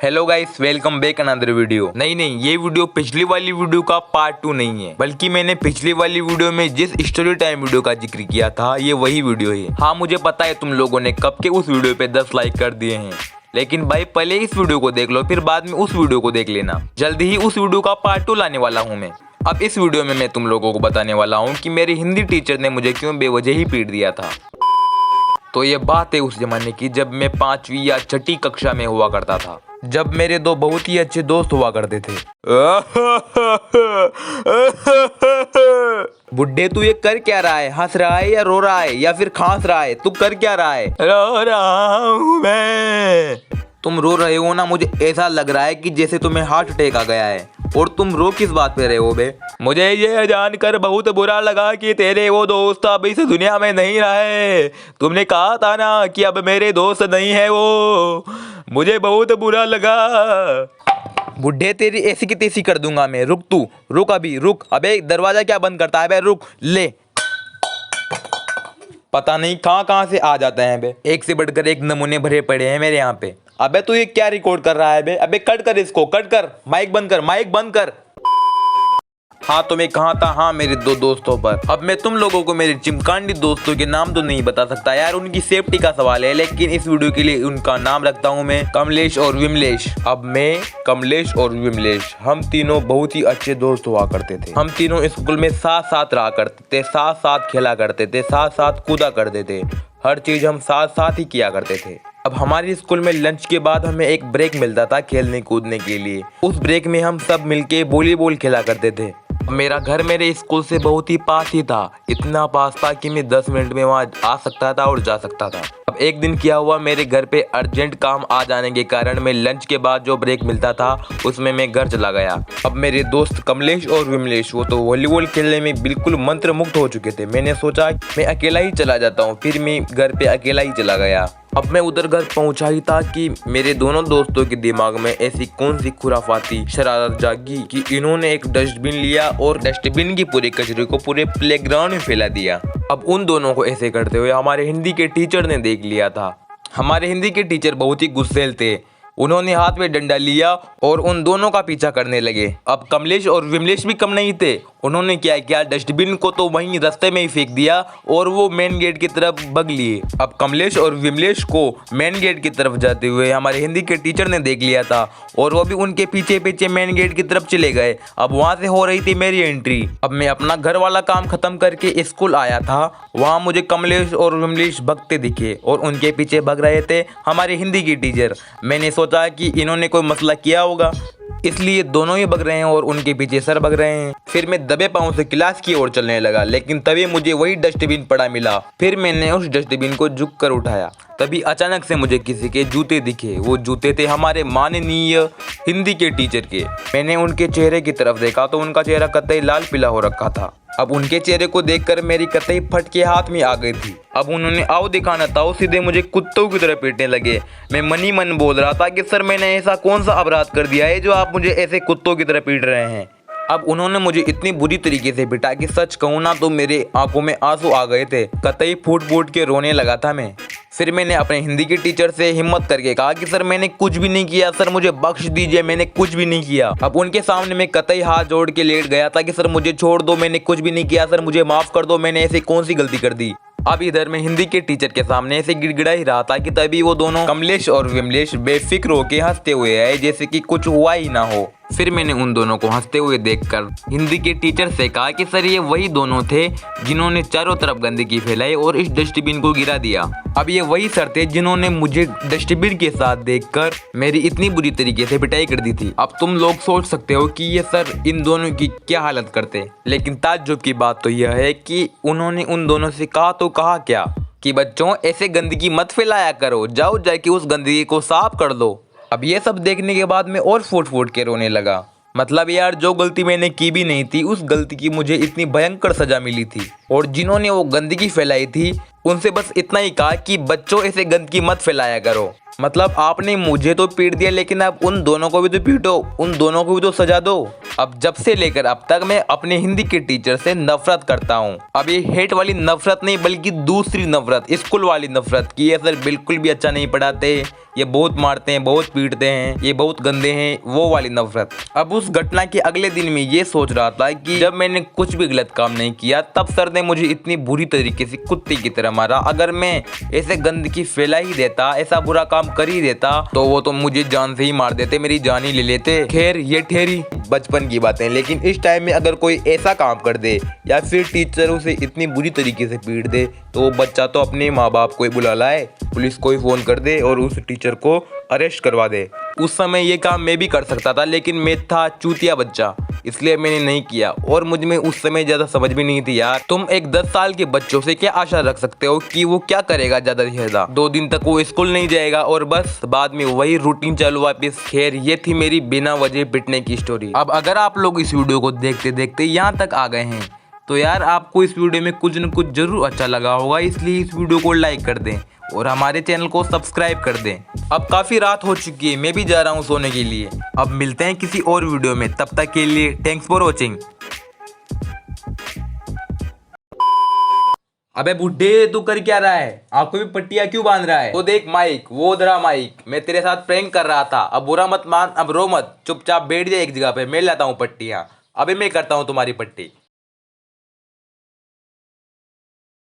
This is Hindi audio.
Hello guys, welcome back another video. नहीं, ये वीडियो पिछली वाली वीडियो का पार्ट 2 नहीं है, बल्कि मैंने पिछली वाली वीडियो में जिस स्टोरी टाइम वीडियो का जिक्र किया था ये वही वीडियो है। हाँ, मुझे पता है तुम लोगों ने कब के उस वीडियो पे 10 लाइक कर दिए हैं, लेकिन भाई पहले इस वीडियो को देख लो, फिर बाद में उस वीडियो को देख लेना। जल्दी ही उस वीडियो का पार्ट 2 लाने वाला हूँ मैं। अब इस वीडियो में मैं तुम लोगों को बताने वाला हूँ कि मेरी हिंदी टीचर ने मुझे क्यों बेवजह ही पीट दिया था। तो ये बात है उस जमाने की जब मैं 5वीं या 6ठी कक्षा में हुआ करता था, जब मेरे दो बहुत ही अच्छे दोस्त हुआ करते थे। बुड्ढे, तू ये कर क्या रहा है? हंस रहा है या रो रहा है या फिर खांस रहा है? तू कर क्या रहा है? रो रहा हूँ मैं। तुम रो रहे हो ना, मुझे ऐसा लग रहा है कि जैसे तुम्हें हार्ट अटैक आ गया है। और तुम रो किस बात पे रहे हो बे? मुझे ये जानकर बहुत बुरा लगा कि तेरे वो दोस्त अब इस दुनिया में नहीं रहे। तुमने कहा था ना कि अब मेरे दोस्त नहीं है वो। मुझे बहुत बुरा लगा। बुढ़े, तेरी ऐसी की तैसी कर दूंगा मैं। रुक, तू रुक, अभी रुक। अबे दरवाजा क्या बंद करता है बे? रुक ले। पता नहीं कहाँ से आ जाते हैं बे। एक से बढ़कर एक नमूने भरे पड़े हैं मेरे यहाँ पे। अबे तू ये क्या रिकॉर्ड कर रहा है बे? अबे कट कर इसको, कट कर। माइक बंद कर, माइक बंद कर। हाँ, तो मैं कहाँ था? हाँ, मेरे दो दोस्तों पर। अब मैं तुम लोगों को मेरे चिमकांडी दोस्तों के नाम तो नहीं बता सकता यार, उनकी सेफ्टी का सवाल है, लेकिन इस वीडियो के लिए उनका नाम रखता हूँ मैं कमलेश और विमलेश। अब मैं, कमलेश और विमलेश, हम तीनों बहुत ही अच्छे दोस्त हुआ करते थे। हम तीनों स्कूल में साथ साथ रहा करते थे, साथ साथ खेला करते थे, साथ साथ कूदा करते थे। हर चीज हम साथ साथ ही किया करते थे। अब हमारे स्कूल में लंच के बाद हमें एक ब्रेक मिलता था खेलने कूदने के लिए। उस ब्रेक में हम सब मिलके वॉलीबॉल खेला करते थे। मेरा घर मेरे स्कूल से बहुत ही पास ही था, इतना पास था कि मैं 10 मिनट में वहाँ आ सकता था और जा सकता था। अब एक दिन क्या हुआ, मेरे घर पे अर्जेंट काम आ जाने के कारण मैं लंच के बाद जो ब्रेक मिलता था उसमें मैं घर चला गया। अब मेरे दोस्त कमलेश और विमलेश वो तो वॉलीबॉल खेलने में बिल्कुल मंत्र मुक्त हो चुके थे। मैंने सोचा मैं अकेला ही चला जाता हूँ, फिर मैं घर पे अकेला ही चला गया। अब मैं उधर घर पहुंचा ही था कि मेरे दोनों दोस्तों के दिमाग में ऐसी कौन सी खुराफाती शरारत जागी कि इन्होंने एक डस्टबिन लिया और डस्टबिन की पूरे कचरे को पूरे प्लेग्राउंड में फैला दिया। अब उन दोनों को ऐसे करते हुए हमारे हिंदी के टीचर ने देख लिया था। हमारे हिंदी के टीचर बहुत ही गुस्सेल थे। उन्होंने हाथ में डंडा लिया और उन दोनों का पीछा करने लगे। अब कमलेश और विमलेश भी कम नहीं थे। उन्होंने क्या किया, डस्टबिन को तो वहीं रास्ते में ही फेंक दिया और वो मेन गेट की तरफ भग लिए। अब कमलेश और विमलेश को मेन गेट की तरफ जाते हुए हमारे हिंदी के टीचर ने देख लिया था और वो भी उनके पीछे पीछे मेन गेट की तरफ चले गए। अब वहां से हो रही थी मेरी एंट्री। अब मैं अपना घर वाला काम खत्म करके स्कूल आया था, वहां मुझे कमलेश और विमलेश भगते दिखे और उनके पीछे भग रहे थे हमारे हिंदी की टीचर। मैंने सोचा कि इन्होंने कोई मसला किया होगा, इसलिए दोनों ही भग रहे हैं और उनके पीछे सर भग रहे हैं। फिर मैं दबे पांव से क्लास की ओर चलने लगा, लेकिन तभी मुझे वही डस्टबिन पड़ा मिला। फिर मैंने उस डस्टबिन को झुक कर उठाया, तभी अचानक से मुझे किसी के जूते दिखे। वो जूते थे हमारे माननीय हिंदी के टीचर के। मैंने उनके चेहरे की तरफ देखा तो उनका चेहरा कतई लाल पीला हो रखा था। अब उनके चेहरे को देखकर मेरी कतई फट के हाथ में आ गई थी। अब उन्होंने आओ दिखाना था, वो सीधे मुझे कुत्तों की तरह पीटने लगे। मैं मन ही मन बोल रहा था कि सर, मैंने ऐसा कौन सा अपराध कर दिया है जो आप मुझे ऐसे कुत्तों की तरह पीट रहे हैं। अब उन्होंने मुझे इतनी बुरी तरीके से पिटा कि सच कहूँ ना तो मेरे आंखों में आंसू आ गए थे। कतई फूट फूट के रोने लगा था मैं। फिर मैंने अपने हिंदी के टीचर से हिम्मत करके कहा कि सर, मैंने कुछ भी नहीं किया सर, मुझे बख्श दीजिए, मैंने कुछ भी नहीं किया। अब उनके सामने मैं कतई हाथ जोड़ के लेट गया था कि सर मुझे छोड़ दो, मैंने कुछ भी नहीं किया सर, मुझे माफ कर दो, मैंने ऐसी कौन सी गलती कर दी। अब इधर मैं हिंदी के टीचर के सामने ऐसे गिड़गिड़ा ही रहा था कि तभी वो दोनों कमलेश और विमलेश बेफिक्र होके हंसते हुए आए जैसे कि कुछ हुआ ही ना हो। फिर मैंने उन दोनों को हंसते हुए देखकर हिंदी के टीचर से कहा कि सर, ये वही दोनों थे जिन्होंने चारों तरफ गंदगी फैलाई और इस डस्टबिन को गिरा दिया। अब ये वही सर थे जिन्होंने मुझे डस्टबिन के साथ देखकर मेरी इतनी बुरी तरीके से पिटाई कर दी थी। अब तुम लोग सोच सकते हो कि ये सर इन दोनों की क्या हालत करते, लेकिन ताज्जुब की बात तो यह है कि उन्होंने उन दोनों से कहा तो कहा क्या कि बच्चों, ऐसे गंदगी मत फैलाया करो, जाओ जाके उस गंदगी को साफ कर दो। अब ये सब देखने के बाद मैं और फूट फूट के रोने लगा। मतलब यार, जो गलती मैंने की भी नहीं थी उस गलती की मुझे इतनी भयंकर सजा मिली थी। और जिन्होंने वो गंदगी फैलाई थी उनसे बस इतना ही कहा कि बच्चों, ऐसे गंदगी मत फैलाया करो। मतलब आपने मुझे तो पीट दिया, लेकिन अब उन दोनों को भी तो पीटो, उन दोनों को भी तो सजा दो। अब जब से लेकर अब तक मैं अपने हिंदी के टीचर से नफरत करता हूँ। अब ये हेट वाली नफरत नहीं, बल्कि दूसरी नफरत, स्कूल वाली नफरत की ये सर बिल्कुल भी अच्छा नहीं पढ़ाते, ये बहुत मारते हैं, बहुत पीटते हैं, ये बहुत गंदे हैं, वो वाली नफरत। अब उस घटना के अगले दिन में ये सोच रहा था कि जब मैंने कुछ भी गलत काम नहीं किया तब सर ने मुझे इतनी बुरी तरीके से कुत्ते की तरह मारा। अगर मैं ऐसे गंदगी फैला ही देता, ऐसा बुरा काम कर ही देता, तो वो तो मुझे जान से ही मार देते, मेरी जान ही ले लेते। खैर ये ठहरी बचपन की बातें, लेकिन इस टाइम में अगर कोई ऐसा काम कर दे या फिर टीचर उसे इतनी बुरी तरीके से पीट दे, तो वो बच्चा तो अपने माँ बाप को ही बुला लाए, पुलिस को ही फोन कर दे और उस टीचर को अरेस्ट करवा दे। उस समय ये काम मैं भी कर सकता था, लेकिन मैं था चूतिया बच्चा, इसलिए मैंने नहीं किया। और मुझ में उस समय ज़्यादा समझ भी नहीं थी यार। तुम एक 10 साल के बच्चों से क्या आशा रख सकते हो कि वो क्या करेगा ज़्यादा से ज़्यादा? 2 दिन तक वो स्कूल नहीं जाएगा और बस बाद में वही रूटीन चालू वापस। खैर ये थी मेरी बिना वजह पिटने की स्टोरी। अब अगर आप लोग इस वीडियो को देखते देखते यहाँ तक आ गए हैं, तो यार आपको इस वीडियो में कुछ न कुछ जरूर अच्छा लगा होगा, इसलिए इस वीडियो को लाइक कर दें और हमारे चैनल को सब्सक्राइब कर दें। अब काफ़ी रात हो चुकी है, मैं भी जा रहा हूँ सोने के लिए। अब मिलते हैं किसी और वीडियो में, तब तक के लिए थैंक्स फॉर वॉचिंग। अबे बुड्ढे तू कर क्या रहा है? आंखों में पट्टियां क्यों बांध रहा है? वो देख माइक, वो उधरा माइक, मैं तेरे साथ प्रैंक कर रहा था। अब बुरा मत मान, अब रो मत, चुपचाप बैठ जा एक जगह पे, मैं लाता हूँ पट्टियां। अबे मैं करता हूँ तुम्हारी पट्टी।